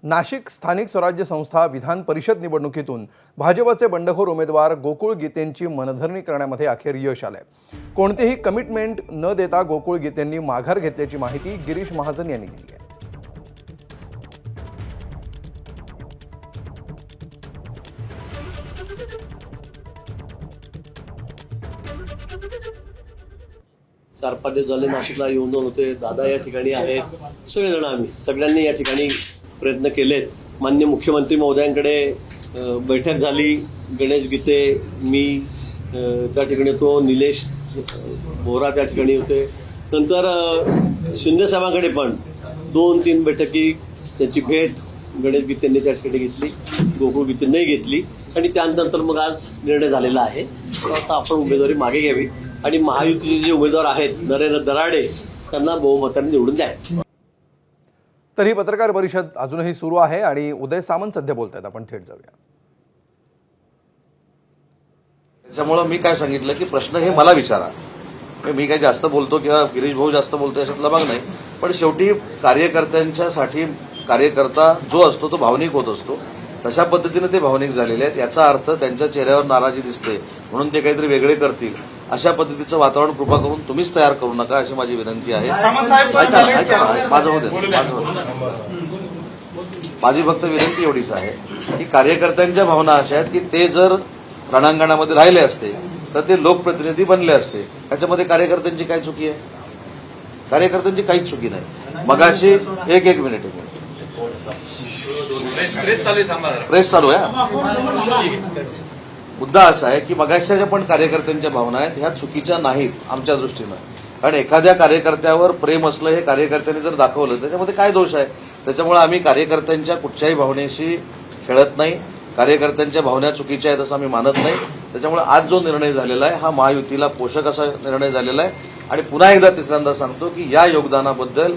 नाशिक स्थानिक स्वराज्य संस्था विधान परिषद निवडणुकीतून भाजपचे बंडखोर उमेदवार गोकुळ गीतेंची मनधरणी करण्यामध्ये अखेर यश आलंय। कोणतेही कमिटमेंट न देता गोकुळ गीतेंनी माघार घेतल्याची माहिती गिरीश महाजन यांनी दिली आहे। चार पाच दिवस झाले नाशिकला येऊन जाऊन होते। दादा या ठिकाणी आहेत, सगळेजण आम्ही सगळ्यांनी या ठिकाणी प्रयत्न केलेत। माननीय मुख्यमंत्री महोदयांकडे बैठक झाली। गणेश गीते, मी त्या ठिकाणी होतो, निलेश बोरा त्या ठिकाणी होते। नंतर शिंदे साहेबांकडे पण 2-3 बैठकी त्याची भेट गणेश गीतेंनी त्या ठिकाणी घेतली, गोकुळ गीते नाही घेतली आणि त्यानंतर मग आज निर्णय झालेला आहे। आता आपण उमेदवारी मागे घ्यावी आणि महायुतीचे जे उमेदवार आहेत नरेंद्र दराडे त्यांना बहुमताने निवडून द्यावे। तर ही पत्रकार परिषद अजूनही सुरू आहे आणि उदय सामंत सध्या बोलतायत। आपण थेट जाऊया। त्याच्यामुळे मी काय सांगितलं की प्रश्न हे मला विचारा। मी काही जास्त बोलतो किंवा गिरीश भाऊ जास्त बोलतो याच्यातला भाग नाही, पण शेवटी कार्यकर्त्यांच्यासाठी कार्यकर्ता जो असतो तो भावनिक होत असतो। तशा पद्धतीने ते भावनिक झालेले आहेत। याचा अर्थ त्यांच्या चेहऱ्यावर नाराजी दिसते म्हणून ते काहीतरी वेगळे करतील अशा पद्धतीचं वातावरण कृपा करून तुम्हीच तयार करू नका अशी माझी विनंती आहे। माझी फक्त विनंती एवढीच आहे की कार्यकर्त्यांच्या भावना अशा आहेत की ते जर रणांगणामध्ये राहिले असते तर ते लोकप्रतिनिधी बनले असते। त्याच्यामध्ये कार्यकर्त्यांची काय चुकी आहे? कार्यकर्त्यांची काहीच चुकी नाही। मगाशी एक मिनिट प्रेस चालू आहे। मुद्दा असा आहे की मगाशच्या पण कार्यकर्त्यांच्या भावना आहेत ह्या चुकीच्या नाहीत आमच्या दृष्टीनं। कारण एखाद्या कार्यकर्त्यावर प्रेम असलं हे कार्यकर्त्यांनी जर दाखवलं त्याच्यामध्ये काय दोष आहे? त्याच्यामुळे आम्ही कार्यकर्त्यांच्या कुठच्याही भावनेशी खेळत नाही। कार्यकर्त्यांच्या भावना चुकीच्या आहेत असं आम्ही मानत नाही। त्याच्यामुळे आज जो निर्णय झालेला आहे हा महायुतीला पोषक असा निर्णय झालेला आहे आणि पुन्हा एकदा तिसऱ्यांदा सांगतो की या योगदानाबद्दल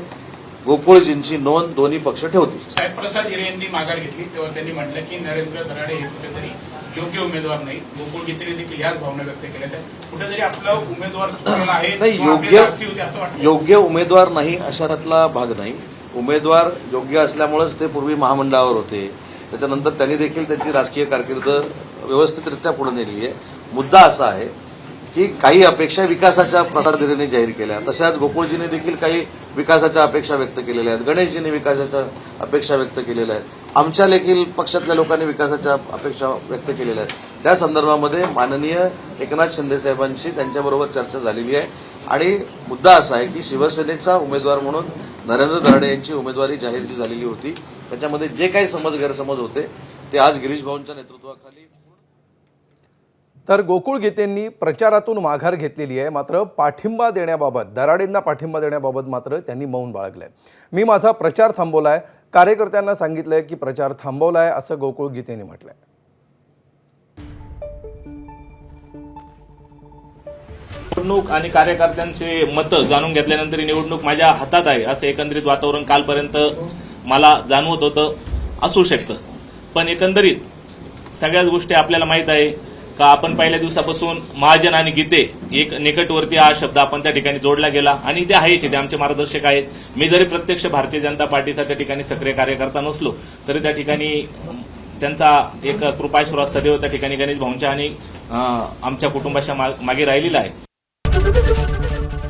गोकुळजींची नोंद दोन्ही पक्ष ठेवतील। साहेब प्रसाद हिरे यांनी माघार घेतली तेव्हा त्यांनी म्हटलं की नरेंद्र दराडे हे कुठेतरी योग्य उमेदवार नाही। गोकुळ गीतेने देखील याच भावना व्यक्त केल्या। तर कुठेतरी आपला उमेदवार चुकलेला आहे, नाही योग्य उमेदवार नाही अशातला भाग नाही। उमेदवार योग्य असल्यामुळेच ते पूर्वी महामंडळावर होते। त्याच्यानंतर त्यांनी देखील त्यांची राजकीय कारकीर्द व्यवस्थितरित्या पुढे नेली आहे। मुद्दा असा आहे की काही अपेक्षा विकासाच्या प्रसाद हिरेंनी जाहीर केल्या, तशाच गोकुळजींनी देखील काही विकासाच्या अपेक्षा व्यक्त केलेल्या आहेत। गणेशजींनी विकासाच्या अपेक्षा व्यक्त केलेल्या आहेत। आमच्या देखील पक्षातल्या लोकांनी विकासाच्या अपेक्षा व्यक्त केलेल्या आहेत। त्या संदर्भामध्ये माननीय एकनाथ शिंदे साहेबांशी त्यांच्याबरोबर चर्चा झालेली आहे आणि मुद्दा असा आहे की शिवसेनेचा उमेदवार म्हणून नरेंद्र दराडे यांची उमेदवारी जाहीर झालेली होती। त्याच्यामध्ये जे काही गैरसमज होते ते आज गिरीश भाऊंच्या नेतृत्वाखाली। तर गोकुळ गीतेंनी प्रचारातून माघार घेतलेली आहे, मात्र पाठिंबा देण्याबाबत दराडेंना पाठिंबा देण्याबाबत मात्र त्यांनी मौन बाळगलंय। मी माझा प्रचार थांबवलाय, कार्यकर्त्यांना सांगितलंय की प्रचार थांबवलाय असं गोकुळ गीतेंनी म्हटलंय। निवडणूक आणि कार्यकर्त्यांचे मतं जाणून घेतल्यानंतर निवडणूक माझ्या हातात आहे असं एकंदरीत वातावरण कालपर्यंत मला जाणवत होतं। असू शकतं, पण एकंदरीत सगळ्याच गोष्टी आपल्याला माहित आहे का आपण पहिल्या दिवसापासून महाजन आणि गीते एक निकटवर्ती हा शब्द आपण त्या ठिकाणी जोडला गेला आणि ते आहेच, ते आमचे मार्गदर्शक आहेत। मी जरी प्रत्यक्ष भारतीय जनता पार्टीचा त्या ठिकाणी सक्रिय कार्यकर्ता नसलो तरी त्या ठिकाणी त्यांचा एक कृपाशीर्वाद सदैव त्या ठिकाणी गणेश भाऊंच्या आणि आमच्या कुटुंबाच्या मागे राहिलेला आहे।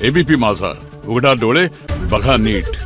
एबीपी माझा, उघडा डोळे बघा नीट।